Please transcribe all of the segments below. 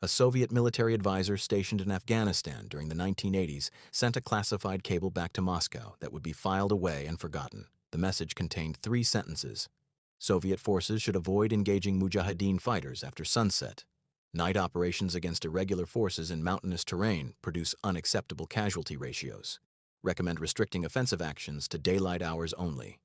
A Soviet military advisor stationed in Afghanistan during the 1980s sent a classified cable back to Moscow that would be filed away and forgotten. The message contained 3 sentences. Soviet forces should avoid engaging Mujahideen fighters after sunset. Night operations against irregular forces in mountainous terrain produce unacceptable casualty ratios. Recommend restricting offensive actions to daylight hours only.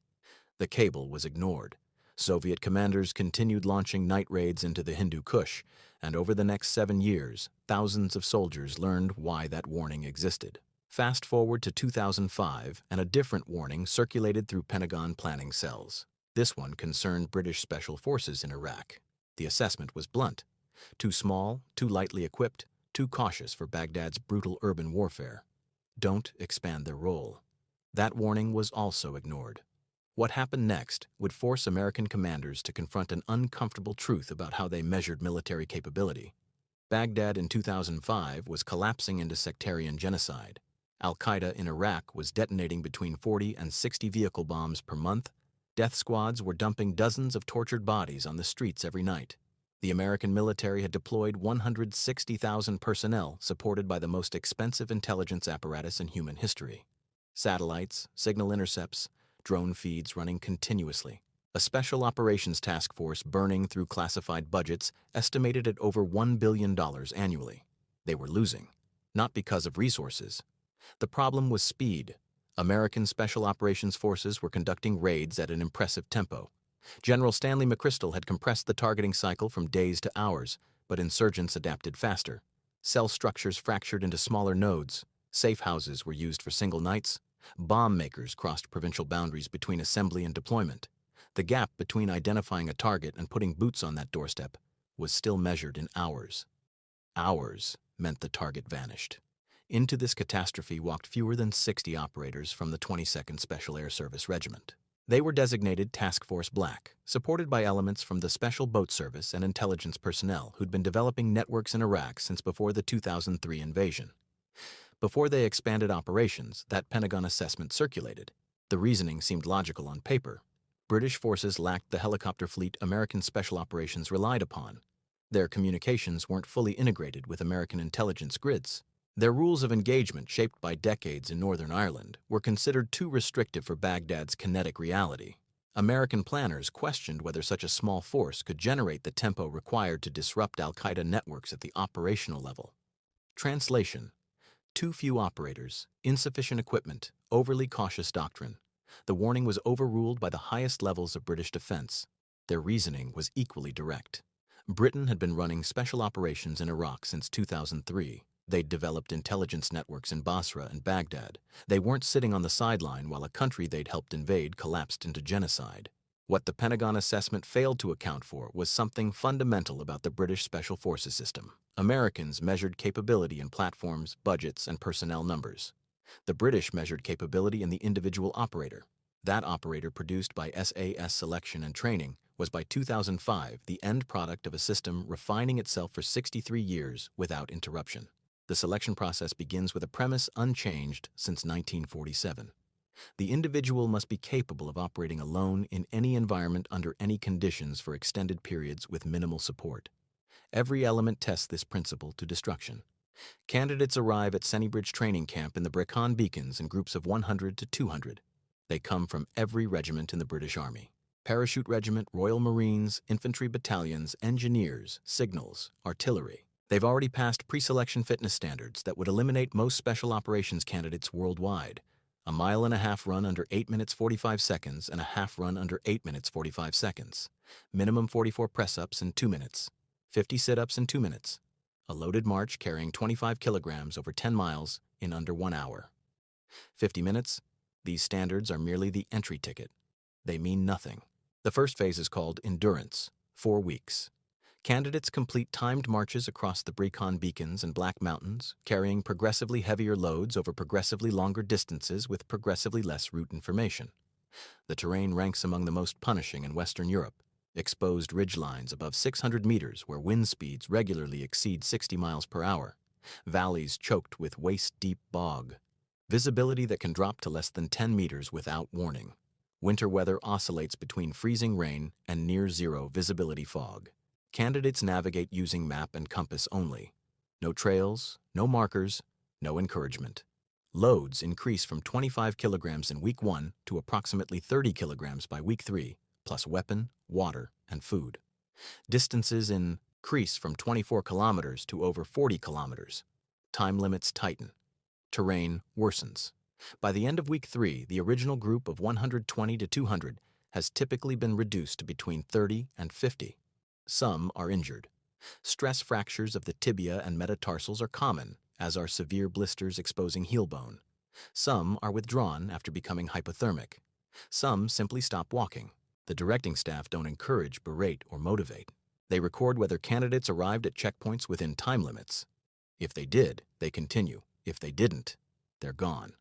The cable was ignored. Soviet commanders continued launching night raids into the Hindu Kush, and over the next 7 years, thousands of soldiers learned why that warning existed. Fast forward to 2005, and a different warning circulated through Pentagon planning cells. This one concerned British special forces in Iraq. The assessment was blunt: too small, too lightly equipped, too cautious for Baghdad's brutal urban warfare. Don't expand their role. That warning was also ignored. What happened next would force American commanders to confront an uncomfortable truth about how they measured military capability. Baghdad in 2005 was collapsing into sectarian genocide. Al-Qaeda in Iraq was detonating between 40 and 60 vehicle bombs per month. Death squads were dumping dozens of tortured bodies on the streets every night. The American military had deployed 160,000 personnel supported by the most expensive intelligence apparatus in human history. Satellites, signal intercepts, drone feeds running continuously. A special operations task force burning through classified budgets estimated at over $1 billion annually. They were losing, not because of resources. The problem was speed. American special operations forces were conducting raids at an impressive tempo. General Stanley McChrystal had compressed the targeting cycle from days to hours, but insurgents adapted faster. Cell structures fractured into smaller nodes. Safe houses were used for single nights. Bomb makers crossed provincial boundaries between assembly and deployment. The gap between identifying a target and putting boots on that doorstep was still measured in hours. Hours meant the target vanished. Into this catastrophe walked fewer than 60 operators from the 22nd Special Air Service Regiment. They were designated Task Force Black, supported by elements from the Special Boat Service and intelligence personnel who'd been developing networks in Iraq since before the 2003 invasion. Before they expanded operations, that Pentagon assessment circulated. The reasoning seemed logical on paper. British forces lacked the helicopter fleet American special operations relied upon. Their communications weren't fully integrated with American intelligence grids. Their rules of engagement, shaped by decades in Northern Ireland, were considered too restrictive for Baghdad's kinetic reality. American planners questioned whether such a small force could generate the tempo required to disrupt al-Qaeda networks at the operational level. Translation: too few operators, insufficient equipment, overly cautious doctrine. The warning was overruled by the highest levels of British defense. Their reasoning was equally direct. Britain had been running special operations in Iraq since 2003. They'd developed intelligence networks in Basra and Baghdad. They weren't sitting on the sideline while a country they'd helped invade collapsed into genocide. What the Pentagon assessment failed to account for was something fundamental about the British Special Forces system. Americans measured capability in platforms, budgets, and personnel numbers. The British measured capability in the individual operator. That operator, produced by SAS selection and training, was by 2005 the end product of a system refining itself for 63 years without interruption. The selection process begins with a premise unchanged since 1947. The individual must be capable of operating alone in any environment under any conditions for extended periods with minimal support. Every element tests this principle to destruction. Candidates arrive at Sennybridge Training Camp in the Brecon Beacons in groups of 100 to 200. They come from every regiment in the British Army: Parachute Regiment, Royal Marines, Infantry Battalions, Engineers, Signals, Artillery. They've already passed pre-selection fitness standards that would eliminate most special operations candidates worldwide. A 1.5 mile run under 8 minutes 45 seconds and a half run under 8 minutes 45 seconds. Minimum 44 press-ups in 2 minutes. 50 sit-ups in 2 minutes. A loaded march carrying 25 kilograms over 10 miles in under 1 hour. 50 minutes? These standards are merely the entry ticket. They mean nothing. The first phase is called endurance, 4 weeks. Candidates complete timed marches across the Brecon Beacons and Black Mountains, carrying progressively heavier loads over progressively longer distances with progressively less route information. The terrain ranks among the most punishing in Western Europe. Exposed ridgelines above 600 meters where wind speeds regularly exceed 60 miles per hour. Valleys choked with waist-deep bog. Visibility that can drop to less than 10 meters without warning. Winter weather oscillates between freezing rain and near-zero visibility fog. Candidates navigate using map and compass only. No trails, no markers, no encouragement. Loads increase from 25 kilograms in week 1 to approximately 30 kilograms by week 3, plus weapon, water, and food. Distances increase from 24 kilometers to over 40 kilometers. Time limits tighten. Terrain worsens. By the end of week 3, the original group of 120 to 200 has typically been reduced to between 30 and 50. Some are injured. Stress fractures of the tibia and metatarsals are common, as are severe blisters exposing heel bone. Some are withdrawn after becoming hypothermic. Some simply stop walking. The directing staff don't encourage, berate, or motivate. They record whether candidates arrived at checkpoints within time limits. If they did, they continue. If they didn't, they're gone.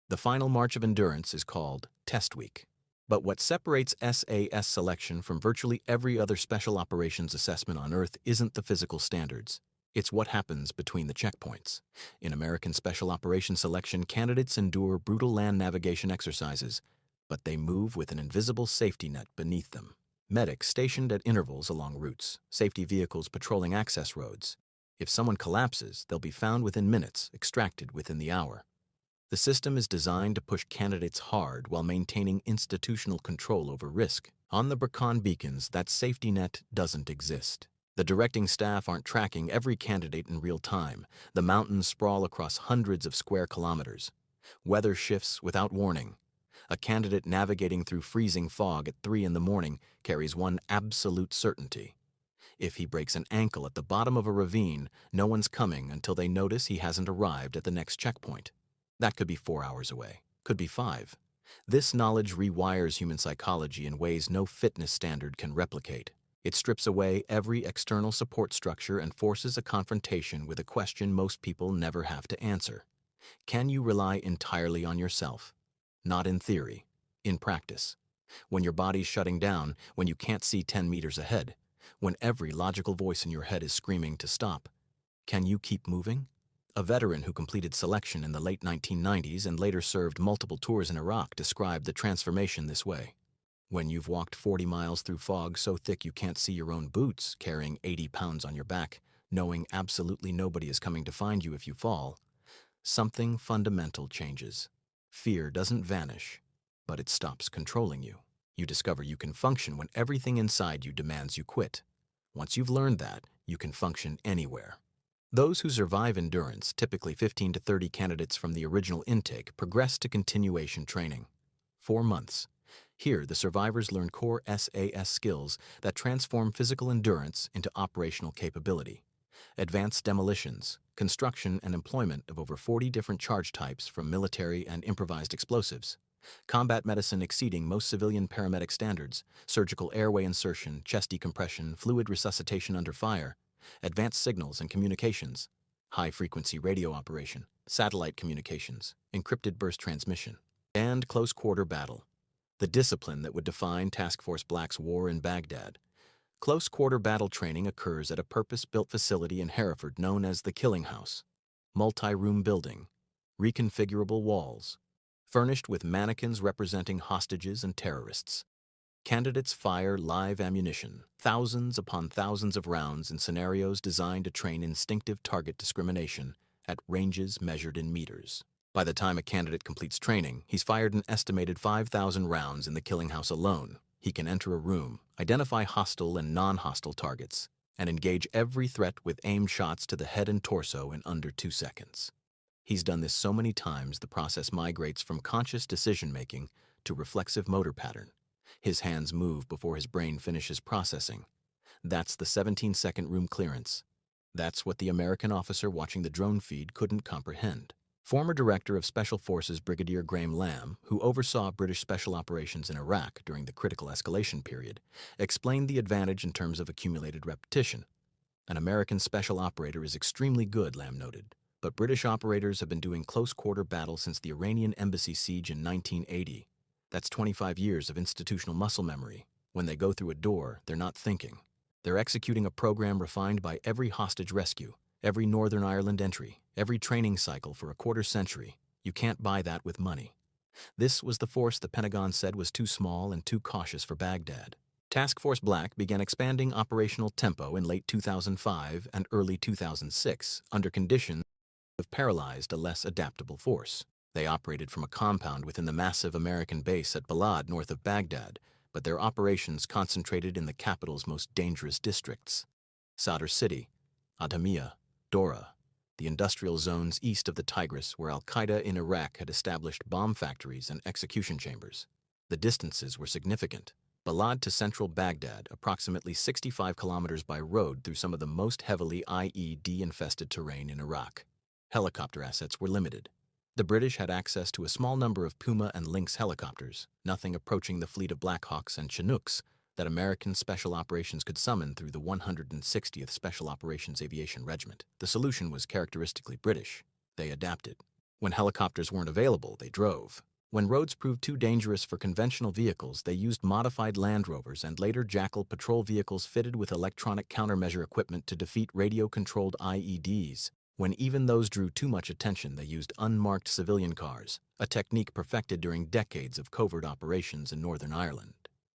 The final march of endurance is called Test Week. But what separates SAS selection from virtually every other special operations assessment on Earth isn't the physical standards. It's what happens between the checkpoints. In American Special Operations selection, candidates endure brutal land navigation exercises, but they move with an invisible safety net beneath them. Medics stationed at intervals along routes, safety vehicles patrolling access roads. If someone collapses, they'll be found within minutes, extracted within the hour. The system is designed to push candidates hard while maintaining institutional control over risk. On the Beacon beacons, that safety net doesn't exist. The directing staff aren't tracking every candidate in real time. The mountains sprawl across hundreds of square kilometers. Weather shifts without warning. A candidate navigating through freezing fog at 3 in the morning carries one absolute certainty. If he breaks an ankle at the bottom of a ravine, no one's coming until they notice he hasn't arrived at the next checkpoint. That could be 4 hours away, could be 5. This knowledge rewires human psychology in ways no fitness standard can replicate. It strips away every external support structure and forces a confrontation with a question most people never have to answer. Can you rely entirely on yourself? Not in theory, in practice. When your body's shutting down, when you can't see 10 meters ahead, when every logical voice in your head is screaming to stop, can you keep moving? A veteran who completed selection in the late 1990s and later served multiple tours in Iraq described the transformation this way. When you've walked 40 miles through fog so thick you can't see your own boots, carrying 80 pounds on your back, knowing absolutely nobody is coming to find you if you fall, something fundamental changes. Fear doesn't vanish, but it stops controlling you. You discover you can function when everything inside you demands you quit. Once you've learned that, you can function anywhere. Those who survive endurance, typically 15 to 30 candidates from the original intake, progress to continuation training. 4 months. Here, the survivors learn core SAS skills that transform physical endurance into operational capability. Advanced demolitions, construction and employment of over 40 different charge types from military and improvised explosives. Combat medicine exceeding most civilian paramedic standards, surgical airway insertion, chest decompression, fluid resuscitation under fire, advanced signals and communications, high-frequency radio operation, satellite communications, encrypted burst transmission, and close-quarter battle, the discipline that would define Task Force Black's war in Baghdad. Close-quarter battle training occurs at a purpose-built facility in Hereford known as the Killing House. Multi-room building, reconfigurable walls, furnished with mannequins representing hostages and terrorists. Candidates fire live ammunition, thousands upon thousands of rounds in scenarios designed to train instinctive target discrimination at ranges measured in meters. By the time a candidate completes training, he's fired an estimated 5,000 rounds in the Killing House alone. He can enter a room, identify hostile and non-hostile targets, and engage every threat with aimed shots to the head and torso in under 2 seconds. He's done this so many times the process migrates from conscious decision-making to reflexive motor pattern. His hands move before his brain finishes processing. That's the 17-second room clearance. That's what the American officer watching the drone feed couldn't comprehend. Former Director of Special Forces Brigadier Graham Lamb, who oversaw British special operations in Iraq during the critical escalation period, explained the advantage in terms of accumulated repetition. An American special operator is extremely good, Lamb noted, but British operators have been doing close-quarter battle since the Iranian embassy siege in 1980. That's 25 years of institutional muscle memory. When they go through a door, they're not thinking. They're executing a program refined by every hostage rescue, every Northern Ireland entry, every training cycle for a quarter century. You can't buy that with money. This was the force the Pentagon said was too small and too cautious for Baghdad. Task Force Black began expanding operational tempo in late 2005 and early 2006 under conditions that paralyzed a less adaptable force. They operated from a compound within the massive American base at Balad north of Baghdad, but their operations concentrated in the capital's most dangerous districts: Sadr City, Adhamiyah, Dora, the industrial zones east of the Tigris where al-Qaeda in Iraq had established bomb factories and execution chambers. The distances were significant. Balad to central Baghdad, approximately 65 kilometers by road through some of the most heavily IED-infested terrain in Iraq. Helicopter assets were limited. The British had access to a small number of Puma and Lynx helicopters, nothing approaching the fleet of Black Hawks and Chinooks that American Special Operations could summon through the 160th Special Operations Aviation Regiment. The solution was characteristically British. They adapted. When helicopters weren't available, they drove. When roads proved too dangerous for conventional vehicles, they used modified Land Rovers and later Jackal patrol vehicles fitted with electronic countermeasure equipment to defeat radio-controlled IEDs. When even those drew too much attention, they used unmarked civilian cars, a technique perfected during decades of covert operations in Northern Ireland.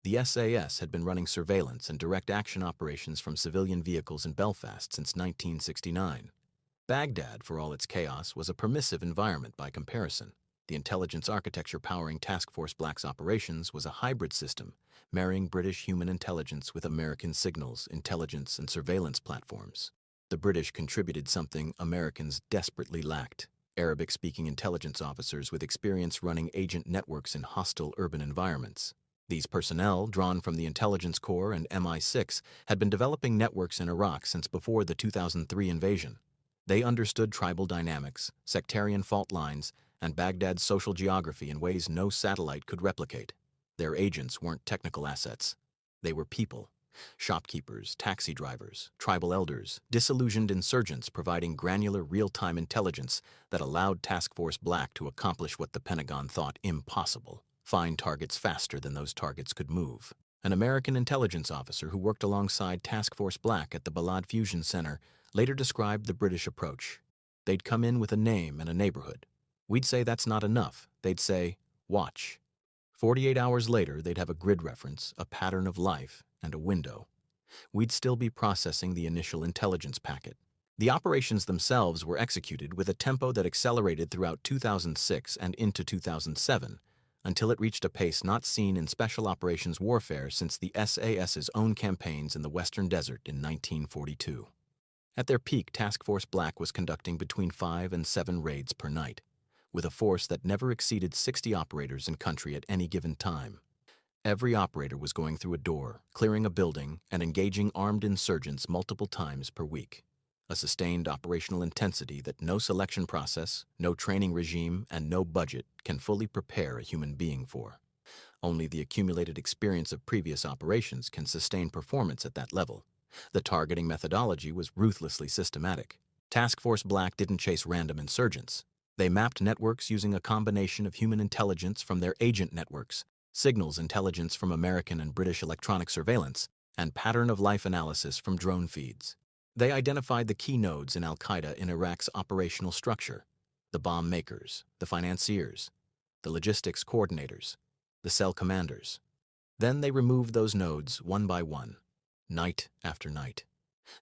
The SAS had been running surveillance and direct action operations from civilian vehicles in Belfast since 1969. Baghdad, for all its chaos, was a permissive environment by comparison. The intelligence architecture powering Task Force Black's operations was a hybrid system, marrying British human intelligence with American signals, intelligence, and surveillance platforms. The British contributed something Americans desperately lacked: Arabic-speaking intelligence officers with experience running agent networks in hostile urban environments. These personnel, drawn from the Intelligence Corps and MI6, had been developing networks in Iraq since before the 2003 invasion. They understood tribal dynamics, sectarian fault lines, and Baghdad's social geography in ways no satellite could replicate. Their agents weren't technical assets. They were people: shopkeepers, taxi drivers, tribal elders, disillusioned insurgents providing granular real-time intelligence that allowed Task Force Black to accomplish what the Pentagon thought impossible: find targets faster than those targets could move. An American intelligence officer who worked alongside Task Force Black at the Balad Fusion Center later described the British approach. They'd come in with a name and a neighborhood. We'd say that's not enough. They'd say, watch. 48 hours later, they'd have a grid reference, a pattern of life, and a window. We'd still be processing the initial intelligence packet. The operations themselves were executed with a tempo that accelerated throughout 2006 and into 2007, until it reached a pace not seen in special operations warfare since the SAS's own campaigns in the Western Desert in 1942. At their peak, Task Force Black was conducting between 5 and 7 raids per night, with a force that never exceeded 60 operators in country at any given time. Every operator was going through a door, clearing a building, and engaging armed insurgents multiple times per week. A sustained operational intensity that no selection process, no training regime, and no budget can fully prepare a human being for. Only the accumulated experience of previous operations can sustain performance at that level. The targeting methodology was ruthlessly systematic. Task Force Black didn't chase random insurgents. They mapped networks using a combination of human intelligence from their agent networks, signals intelligence from American and British electronic surveillance, and pattern-of-life analysis from drone feeds. They identified the key nodes in al-Qaeda in Iraq's operational structure: the bomb makers, the financiers, the logistics coordinators, the cell commanders. Then they removed those nodes one by one, night after night.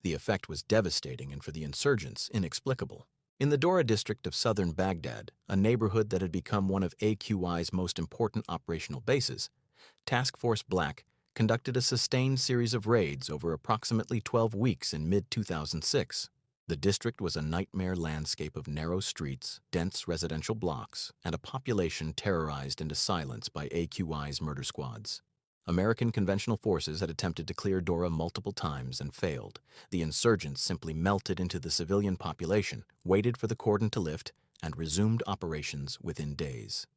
The effect was devastating and, for the insurgents, inexplicable. In the Dora district of southern Baghdad, a neighborhood that had become one of AQI's most important operational bases, Task Force Black conducted a sustained series of raids over approximately 12 weeks in mid-2006. The district was a nightmare landscape of narrow streets, dense residential blocks, and a population terrorized into silence by AQI's murder squads. American conventional forces had attempted to clear Dora multiple times and failed. The insurgents simply melted into the civilian population, waited for the cordon to lift, and resumed operations within days.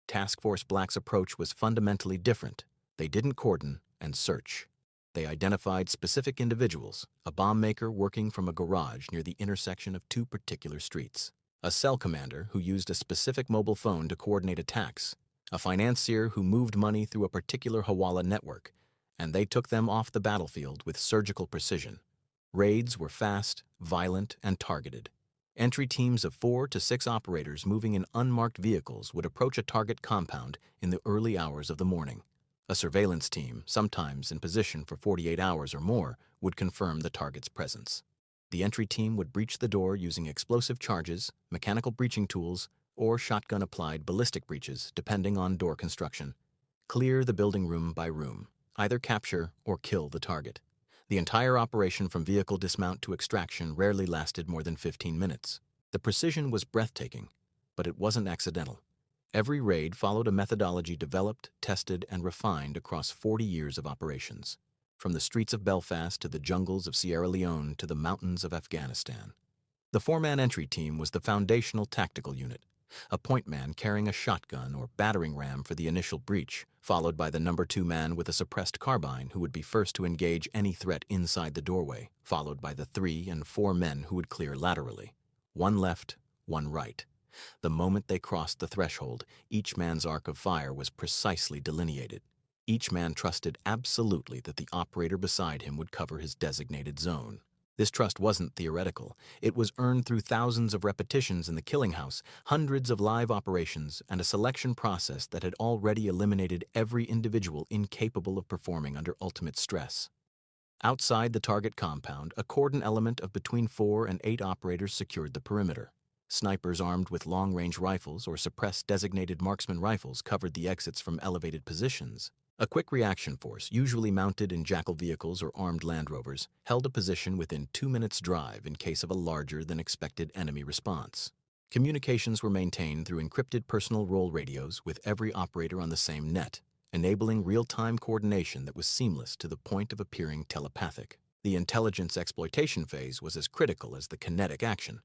Task Force Black's approach was fundamentally different. They didn't cordon and search. They identified specific individuals: a bomb maker working from a garage near the intersection of 2 particular streets, a cell commander who used a specific mobile phone to coordinate attacks, a financier who moved money through a particular Hawala network, and they took them off the battlefield with surgical precision. Raids were fast, violent, and targeted. Entry teams of 4 to 6 operators moving in unmarked vehicles would approach a target compound in the early hours of the morning. A surveillance team, sometimes in position for 48 hours or more, would confirm the target's presence. The entry team would breach the door using explosive charges, mechanical breaching tools, or shotgun-applied ballistic breaches, depending on door construction. Clear the building room by room, either capture or kill the target. The entire operation from vehicle dismount to extraction rarely lasted more than 15 minutes. The precision was breathtaking, but it wasn't accidental. Every raid followed a methodology developed, tested, and refined across 40 years of operations, from the streets of Belfast to the jungles of Sierra Leone to the mountains of Afghanistan. The four-man entry team was the foundational tactical unit, a point man carrying a shotgun or battering ram for the initial breach, followed by the number 2 man with a suppressed carbine who would be first to engage any threat inside the doorway, followed by the 3 and 4 men who would clear laterally. One left, one right. The moment they crossed the threshold, each man's arc of fire was precisely delineated. Each man trusted absolutely that the operator beside him would cover his designated zone. This trust wasn't theoretical. It was earned through thousands of repetitions in the killing house, hundreds of live operations, and a selection process that had already eliminated every individual incapable of performing under ultimate stress. Outside the target compound, a cordon element of between 4 and 8 operators secured the perimeter. Snipers armed with long-range rifles or suppressed designated marksman rifles covered the exits from elevated positions. A quick reaction force, usually mounted in jackal vehicles or armed Land Rovers, held a position within 2 minutes' drive in case of a larger-than-expected enemy response. Communications were maintained through encrypted personal roll radios with every operator on the same net, enabling real-time coordination that was seamless to the point of appearing telepathic. The intelligence exploitation phase was as critical as the kinetic action.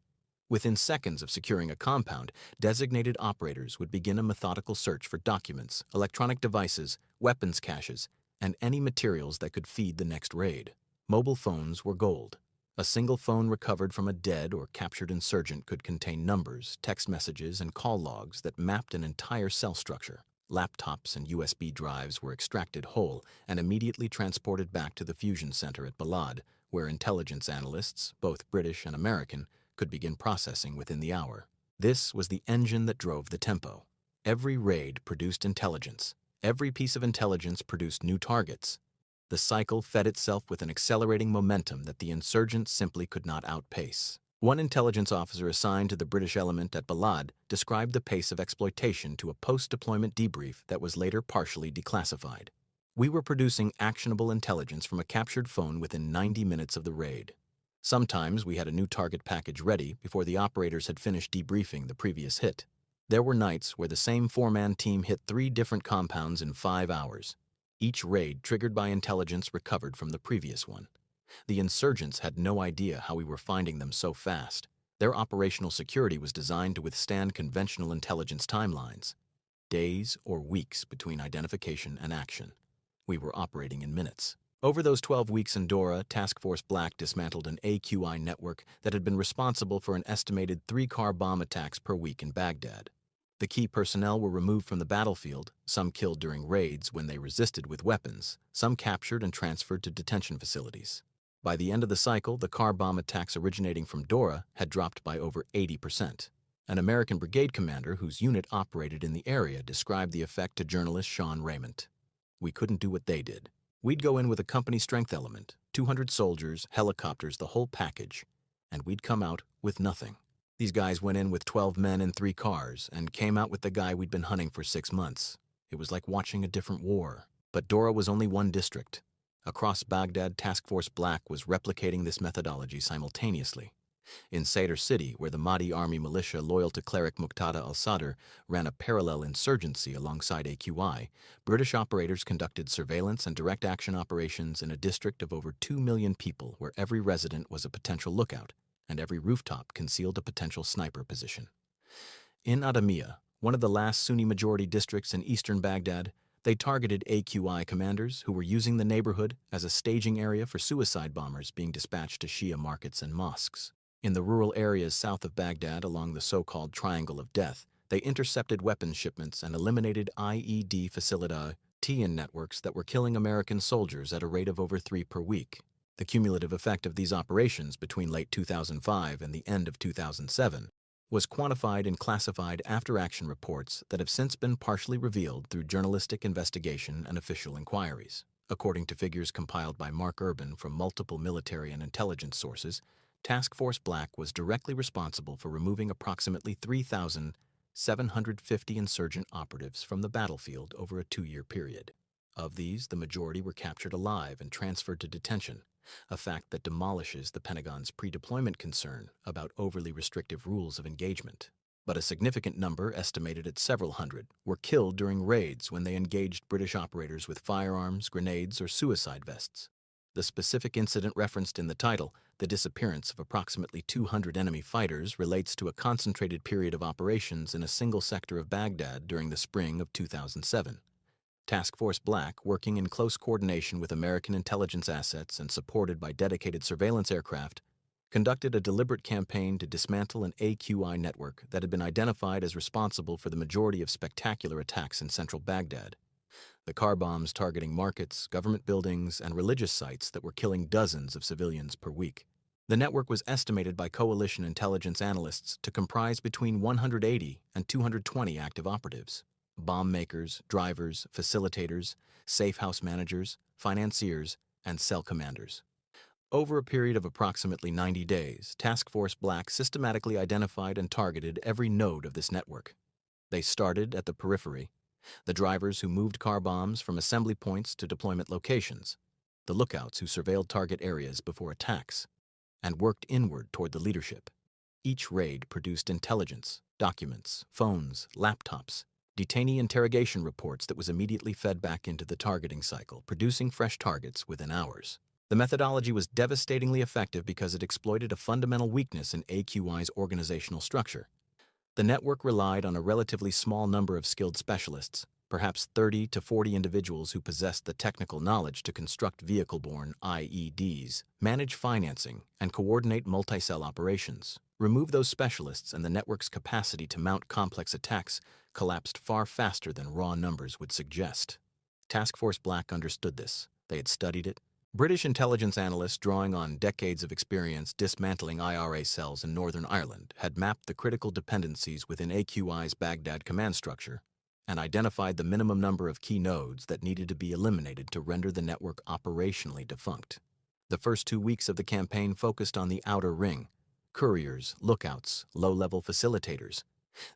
Within seconds of securing a compound, designated operators would begin a methodical search for documents, electronic devices, weapons caches, and any materials that could feed the next raid. Mobile phones were gold. A single phone recovered from a dead or captured insurgent could contain numbers, text messages, and call logs that mapped an entire cell structure. Laptops and USB drives were extracted whole and immediately transported back to the fusion center at Balad, where intelligence analysts, both British and American, could begin processing within the hour. This was the engine that drove the tempo. Every raid produced intelligence. Every piece of intelligence produced new targets. The cycle fed itself with an accelerating momentum that the insurgents simply could not outpace. One intelligence officer assigned to the British element at Balad described the pace of exploitation to a post-deployment debrief that was later partially declassified. We were producing actionable intelligence from a captured phone within 90 minutes of the raid. Sometimes we had a new target package ready before the operators had finished debriefing the previous hit. There were nights where the same four-man team hit 3 different compounds in 5 hours, each raid triggered by intelligence recovered from the previous one. The insurgents had no idea how we were finding them so fast. Their operational security was designed to withstand conventional intelligence timelines. Days or weeks between identification and action. We were operating in minutes. Over those 12 weeks in Dora, Task Force Black dismantled an AQI network that had been responsible for an estimated 3 car bomb attacks per week in Baghdad. The key personnel were removed from the battlefield, some killed during raids when they resisted with weapons, some captured and transferred to detention facilities. By the end of the cycle, the car bomb attacks originating from Dora had dropped by over 80%. An American brigade commander whose unit operated in the area described the effect to journalist Sean Raymond. We couldn't do what they did. We'd go in with a company strength element, 200 soldiers, helicopters, the whole package, and we'd come out with nothing. These guys went in with 12 men and 3 cars and came out with the guy we'd been hunting for 6 months. It was like watching a different war. But Dora was only one district. Across Baghdad, Task Force Black was replicating this methodology simultaneously. In Sadr City, where the Mahdi army militia loyal to cleric Muqtada al-Sadr ran a parallel insurgency alongside AQI, British operators conducted surveillance and direct action operations in a district of over 2 million people where every resident was a potential lookout and every rooftop concealed a potential sniper position. In Adamiyah, one of the last Sunni-majority districts in eastern Baghdad, they targeted AQI commanders who were using the neighborhood as a staging area for suicide bombers being dispatched to Shia markets and mosques. In the rural areas south of Baghdad along the so-called Triangle of Death, they intercepted weapons shipments and eliminated IED facility TN networks that were killing American soldiers at a rate of over 3 per week. The cumulative effect of these operations between late 2005 and the end of 2007 was quantified in classified after-action reports that have since been partially revealed through journalistic investigation and official inquiries. According to figures compiled by Mark Urban from multiple military and intelligence sources, Task Force Black was directly responsible for removing approximately 3,750 insurgent operatives from the battlefield over a 2-year period. Of these, the majority were captured alive and transferred to detention, a fact that demolishes the Pentagon's pre-deployment concern about overly restrictive rules of engagement. But a significant number, estimated at several hundred, were killed during raids when they engaged British operators with firearms, grenades, or suicide vests. The specific incident referenced in the title, the disappearance of approximately 200 enemy fighters, relates to a concentrated period of operations in a single sector of Baghdad during the spring of 2007. Task Force Black, working in close coordination with American intelligence assets and supported by dedicated surveillance aircraft, conducted a deliberate campaign to dismantle an AQI network that had been identified as responsible for the majority of spectacular attacks in central Baghdad. The car bombs targeting markets, government buildings, and religious sites that were killing dozens of civilians per week. The network was estimated by coalition intelligence analysts to comprise between 180 and 220 active operatives: bomb makers, drivers, facilitators, safe house managers, financiers, and cell commanders. Over a period of approximately 90 days, Task Force Black systematically identified and targeted every node of this network. They started at the periphery: the drivers who moved car bombs from assembly points to deployment locations, the lookouts who surveilled target areas before attacks, and worked inward toward the leadership. Each raid produced intelligence, documents, phones, laptops, detainee interrogation reports that was immediately fed back into the targeting cycle, producing fresh targets within hours. The methodology was devastatingly effective because it exploited a fundamental weakness in AQI's organizational structure. The network relied on a relatively small number of skilled specialists, perhaps 30 to 40 individuals who possessed the technical knowledge to construct vehicle-borne IEDs, manage financing, and coordinate multi-cell operations. Remove those specialists and the network's capacity to mount complex attacks collapsed far faster than raw numbers would suggest. Task Force Black understood this. They had studied it. British intelligence analysts, drawing on decades of experience dismantling IRA cells in Northern Ireland, had mapped the critical dependencies within AQI's Baghdad command structure and identified the minimum number of key nodes that needed to be eliminated to render the network operationally defunct. The first 2 weeks of the campaign focused on the outer ring: couriers, lookouts, low-level facilitators.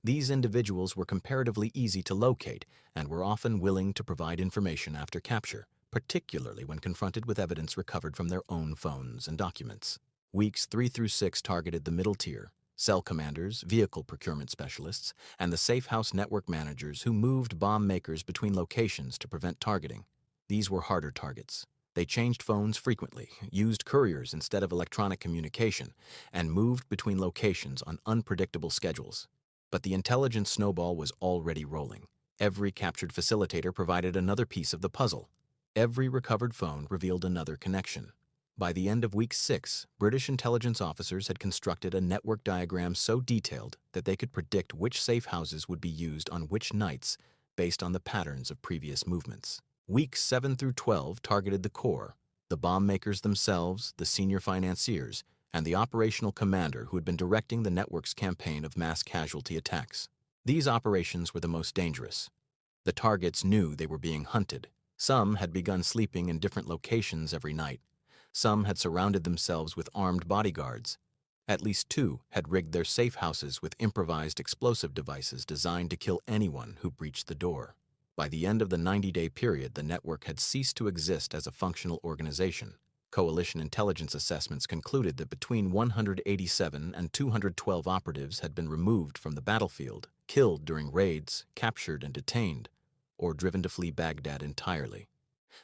These individuals were comparatively easy to locate and were often willing to provide information after capture, particularly when confronted with evidence recovered from their own phones and documents. Weeks 3 through 6 targeted the middle tier: cell commanders, vehicle procurement specialists, and the safe house network managers who moved bomb makers between locations to prevent targeting. These were harder targets. They changed phones frequently, used couriers instead of electronic communication, and moved between locations on unpredictable schedules. But the intelligence snowball was already rolling. Every captured facilitator provided another piece of the puzzle. Every recovered phone revealed another connection. By the end of week 6, British intelligence officers had constructed a network diagram so detailed that they could predict which safe houses would be used on which nights based on the patterns of previous movements. Weeks 7 through 12 targeted the core: the bomb makers themselves, the senior financiers, and the operational commander who had been directing the network's campaign of mass casualty attacks. These operations were the most dangerous. The targets knew they were being hunted. Some had begun sleeping in different locations every night. Some had surrounded themselves with armed bodyguards. At least 2 had rigged their safe houses with improvised explosive devices designed to kill anyone who breached the door. By the end of the 90-day period, the network had ceased to exist as a functional organization. Coalition intelligence assessments concluded that between 187 and 212 operatives had been removed from the battlefield, killed during raids, captured and detained, or driven to flee Baghdad entirely.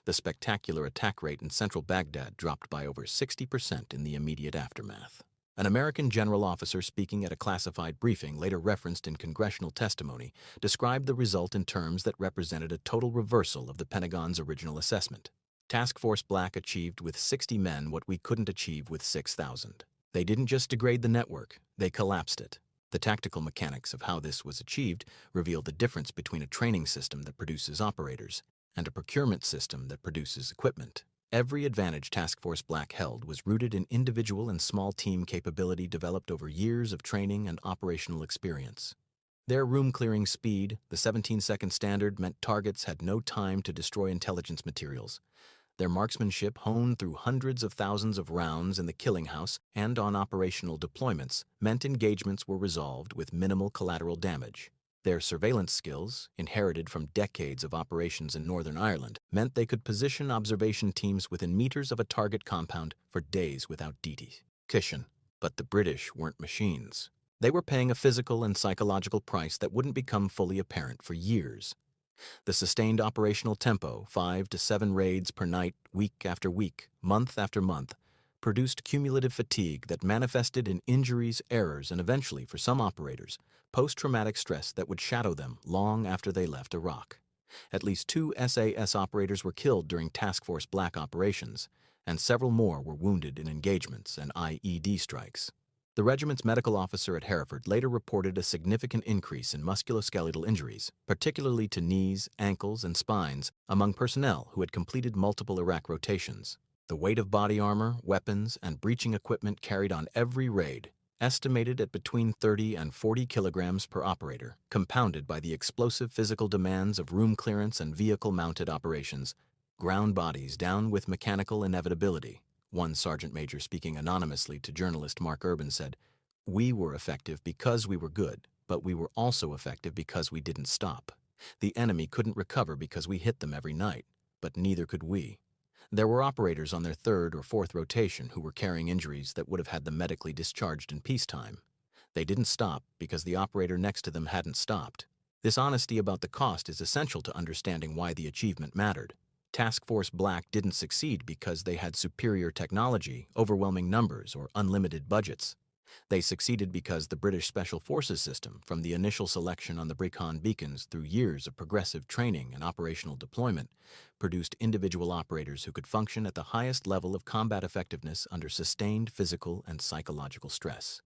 The spectacular attack rate in central Baghdad dropped by over 60% in the immediate aftermath. An American general officer speaking at a classified briefing, later referenced in congressional testimony, described the result in terms that represented a total reversal of the Pentagon's original assessment. Task Force Black achieved with 60 men what we couldn't achieve with 6,000. They didn't just degrade the network, they collapsed it. The tactical mechanics of how this was achieved revealed the difference between a training system that produces operators and a procurement system that produces equipment. Every advantage Task Force Black held was rooted in individual and small team capability developed over years of training and operational experience. Their room-clearing speed, the 17-second standard, meant targets had no time to destroy intelligence materials. Their marksmanship, honed through hundreds of thousands of rounds in the killing house and on operational deployments, meant engagements were resolved with minimal collateral damage. Their surveillance skills, inherited from decades of operations in Northern Ireland, meant they could position observation teams within meters of a target compound for days without detection. But the British weren't machines. They were paying a physical and psychological price that wouldn't become fully apparent for years. The sustained operational tempo, 5 to 7 raids per night, week after week, month after month, produced cumulative fatigue that manifested in injuries, errors, and eventually, for some operators, post-traumatic stress that would shadow them long after they left Iraq. At least 2 SAS operators were killed during Task Force Black operations, and several more were wounded in engagements and IED strikes. The regiment's medical officer at Hereford later reported a significant increase in musculoskeletal injuries, particularly to knees, ankles, and spines, among personnel who had completed multiple Iraq rotations. The weight of body armor, weapons, and breaching equipment carried on every raid, estimated at between 30 and 40 kilograms per operator, compounded by the explosive physical demands of room clearance and vehicle-mounted operations, ground bodies down with mechanical inevitability. One sergeant major speaking anonymously to journalist Mark Urban said, "We were effective because we were good, but we were also effective because we didn't stop. The enemy couldn't recover because we hit them every night, but neither could we." There were operators on their 3rd or 4th rotation who were carrying injuries that would have had them medically discharged in peacetime. They didn't stop because the operator next to them hadn't stopped. This honesty about the cost is essential to understanding why the achievement mattered. Task Force Black didn't succeed because they had superior technology, overwhelming numbers, or unlimited budgets. They succeeded because the British Special Forces system, from the initial selection on the Brecon beacons through years of progressive training and operational deployment, produced individual operators who could function at the highest level of combat effectiveness under sustained physical and psychological stress.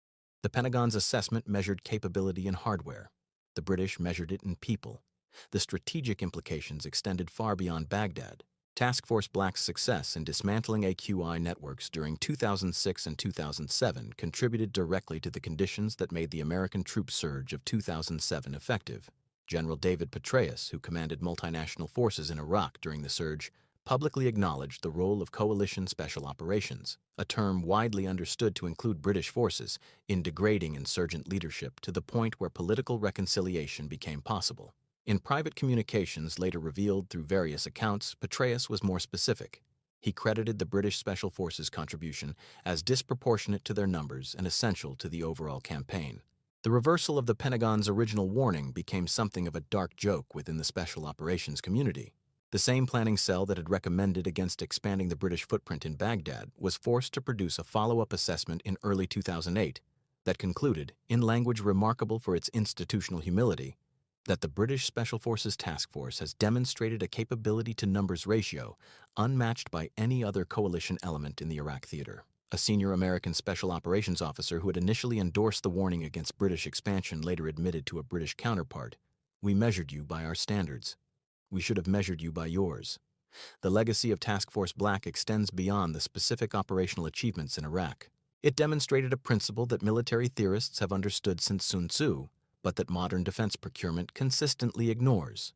The Pentagon's assessment measured capability in hardware. The British measured it in people. The strategic implications extended far beyond Baghdad. Task Force Black's success in dismantling AQI networks during 2006 and 2007 contributed directly to the conditions that made the American troop surge of 2007 effective. General David Petraeus, who commanded multinational forces in Iraq during the surge, publicly acknowledged the role of coalition special operations, a term widely understood to include British forces, in degrading insurgent leadership to the point where political reconciliation became possible. In private communications later revealed through various accounts, Petraeus was more specific. He credited the British Special Forces' contribution as disproportionate to their numbers and essential to the overall campaign. The reversal of the Pentagon's original warning became something of a dark joke within the special operations community. The same planning cell that had recommended against expanding the British footprint in Baghdad was forced to produce a follow-up assessment in early 2008 that concluded, in language remarkable for its institutional humility, that the British Special Forces Task Force has demonstrated a capability-to-numbers ratio unmatched by any other coalition element in the Iraq theater. A senior American special operations officer who had initially endorsed the warning against British expansion later admitted to a British counterpart, "We measured you by our standards. We should have measured you by yours." The legacy of Task Force Black extends beyond the specific operational achievements in Iraq. It demonstrated a principle that military theorists have understood since Sun Tzu, but that modern defense procurement consistently ignores.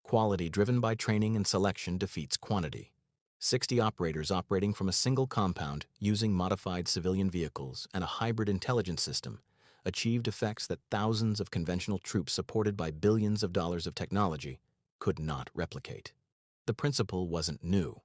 Quality driven by training and selection defeats quantity. 60 operators operating from a single compound using modified civilian vehicles and a hybrid intelligence system achieved effects that thousands of conventional troops supported by billions of dollars of technology could not replicate. The principle wasn't new.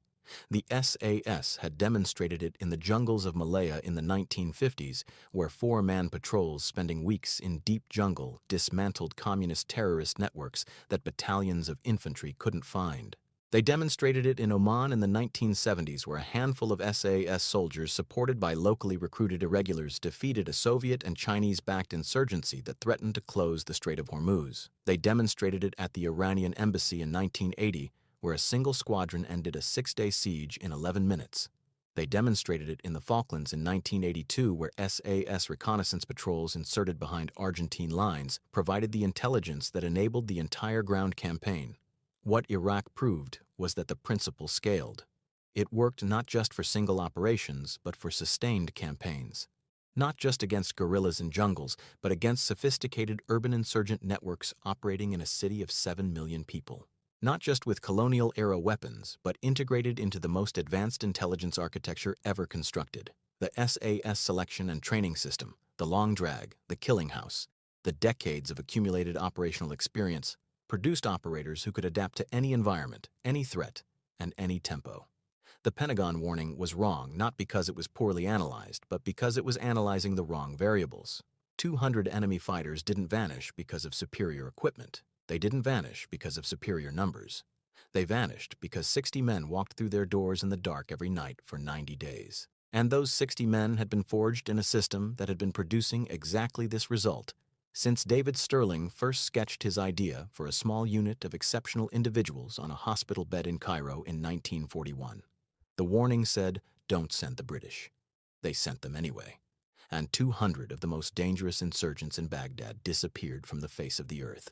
The SAS had demonstrated it in the jungles of Malaya in the 1950s, where 4-man patrols spending weeks in deep jungle dismantled communist terrorist networks that battalions of infantry couldn't find. They demonstrated it in Oman in the 1970s, where a handful of SAS soldiers supported by locally recruited irregulars defeated a Soviet and Chinese-backed insurgency that threatened to close the Strait of Hormuz. They demonstrated it at the Iranian embassy in 1980, where a single squadron ended a 6-day siege in 11 minutes. They demonstrated it in the Falklands in 1982, where SAS reconnaissance patrols inserted behind Argentine lines provided the intelligence that enabled the entire ground campaign. What Iraq proved was that the principle scaled. It worked not just for single operations, but for sustained campaigns. Not just against guerrillas in jungles, but against sophisticated urban insurgent networks operating in a city of 7 million people. Not just with colonial-era weapons, but integrated into the most advanced intelligence architecture ever constructed. The SAS selection and training system, the long drag, the killing house, the decades of accumulated operational experience, produced operators who could adapt to any environment, any threat, and any tempo. The Pentagon warning was wrong not because it was poorly analyzed, but because it was analyzing the wrong variables. 200 enemy fighters didn't vanish because of superior equipment. They didn't vanish because of superior numbers. They vanished because 60 men walked through their doors in the dark every night for 90 days. And those 60 men had been forged in a system that had been producing exactly this result since David Sterling first sketched his idea for a small unit of exceptional individuals on a hospital bed in Cairo in 1941. The warning said, "Don't send the British." They sent them anyway. And 200 of the most dangerous insurgents in Baghdad disappeared from the face of the earth.